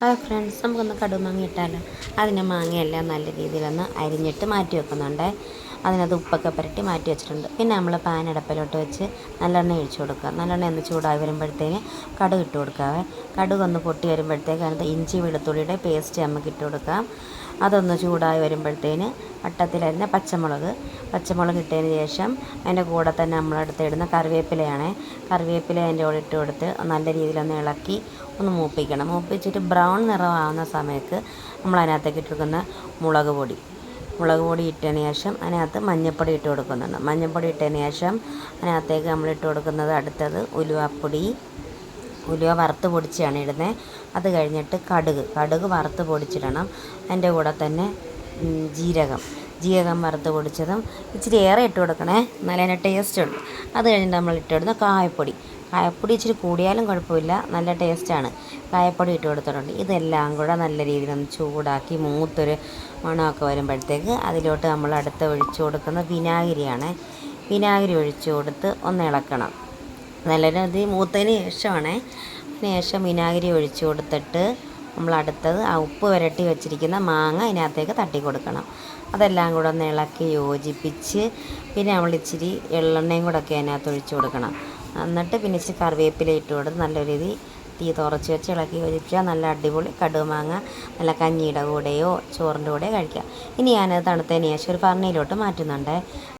Hi friends, നമുക്കൊന്ന് കടുമാങ്ങ ഇട്ടാലോ. അതിന് മാങ്ങയെല്ലാം നല്ല രീതിയിലൊന്ന് അരിഞ്ഞിട്ട് മാറ്റി വെക്കുന്നുണ്ട്. അതിനകത്ത് ഉപ്പൊക്കെ പുരട്ടി മാറ്റി വെച്ചിട്ടുണ്ട്. പിന്നെ നമ്മൾ പാൻ അടുപ്പിലോട്ട് വെച്ച് നല്ലെണ്ണ ഒഴിച്ച് കൊടുക്കുക. നല്ലെണ്ണ ഒന്ന് ചൂടായി വരുമ്പോഴത്തേന് കടുക് ഇട്ട് കൊടുക്കാവേ. കടുക് ഒന്ന് പൊട്ടി വരുമ്പോഴത്തേക്ക് അതിനകത്ത് ഇഞ്ചി വെളുത്തുള്ളിയുടെ പേസ്റ്റ് നമുക്ക് ഇട്ട് കൊടുക്കാം. അതൊന്ന് ചൂടായി വരുമ്പോഴത്തേന് വട്ടത്തിലരിഞ്ഞ പച്ചമുളക് ഇട്ടതിന് ശേഷം അതിൻ്റെ കൂടെ തന്നെ നമ്മളടുത്ത് ഇടുന്ന കറിവേപ്പിലയാണ്. കറിവേപ്പില അതിൻ്റെ കൂടെ ഇട്ട് കൊടുത്ത് നല്ല രീതിയിലൊന്ന് ഇളക്കി ഒന്ന് മൂപ്പിച്ചിട്ട് ബ്രൗൺ നിറമാകുന്ന സമയത്ത് നമ്മൾ അതിനകത്തേക്ക് ഇട്ടിരിക്കുന്ന മുളക് പൊടി ഇട്ടതിന് ശേഷം അതിനകത്ത് മഞ്ഞൾപ്പൊടി ഇട്ട് കൊടുക്കുന്നുണ്ട്. മഞ്ഞൾപ്പൊടി ഇട്ടതിന് ശേഷം അതിനകത്തേക്ക് നമ്മൾ ഇട്ട് കൊടുക്കുന്നത് അടുത്തത് ഉലുവ വറുത്ത് പൊടിച്ചാണ് ഇടുന്നത്. അത് കഴിഞ്ഞിട്ട് കടുക് വറുത്ത് പൊടിച്ചിടണം. അതിൻ്റെ കൂടെ തന്നെ ജീരകം വറുത്ത് പൊടിച്ചതും ഇച്ചിരി ഏറെ ഇട്ട് കൊടുക്കണേ, നല്ല അതിൻ്റെ ടേസ്റ്റ് ഉണ്ട്. അത് കഴിഞ്ഞിട്ട് നമ്മൾ ഇട്ടിടുന്ന കായപ്പൊടി ഇച്ചിരി കൂടിയാലും കുഴപ്പമില്ല, നല്ല ടേസ്റ്റാണ്. കായപ്പൊടി ഇട്ട് കൊടുത്തിട്ടുണ്ട്. ഇതെല്ലാം കൂടെ നല്ല രീതിയിലൊന്ന് ചൂടാക്കി മൂത്തൊരു മണമൊക്കെ വരുമ്പോഴത്തേക്ക് അതിലോട്ട് നമ്മൾ അടുത്ത് ഒഴിച്ചു കൊടുക്കുന്ന വിനാഗിരി ഒഴിച്ചു കൊടുത്ത് ഒന്ന് ഇളക്കണം. നല്ല രീതിയിൽ മൂത്തതിന് ശേഷം വിനാഗിരി ഒഴിച്ചു കൊടുത്തിട്ട് നമ്മൾ അടുത്തത് ആ ഉപ്പ് പുരട്ടി വെച്ചിരിക്കുന്ന മാങ്ങ അതിനകത്തേക്ക് തട്ടി കൊടുക്കണം. അതെല്ലാം കൂടെ ഒന്ന് ഇളക്കി യോജിപ്പിച്ച് പിന്നെ നമ്മൾ ഇച്ചിരി എള്ളെണ്ണയും കൂടെ ഒക്കെ അതിനകത്ത് ഒഴിച്ചു കൊടുക്കണം. എന്നിട്ട് പിന്നെ ഇച്ചിരി കറിവേപ്പില ഇട്ട് കൊടുത്ത് നല്ല രീതി തീ തുറച്ച് വെച്ച് ഇളക്കി യോജിപ്പിച്ചാൽ നല്ല അടിപൊളി കടുമാങ്ങ നല്ല കഞ്ഞിയുടെ കൂടെയോ ചോറിൻ്റെ കൂടെയോ കഴിക്കാം. ഇനി ഞാനത് തണുത്തതിന് ശേഷം ഒരു ഫർണിയിലോട്ട് മാറ്റുന്നുണ്ട്.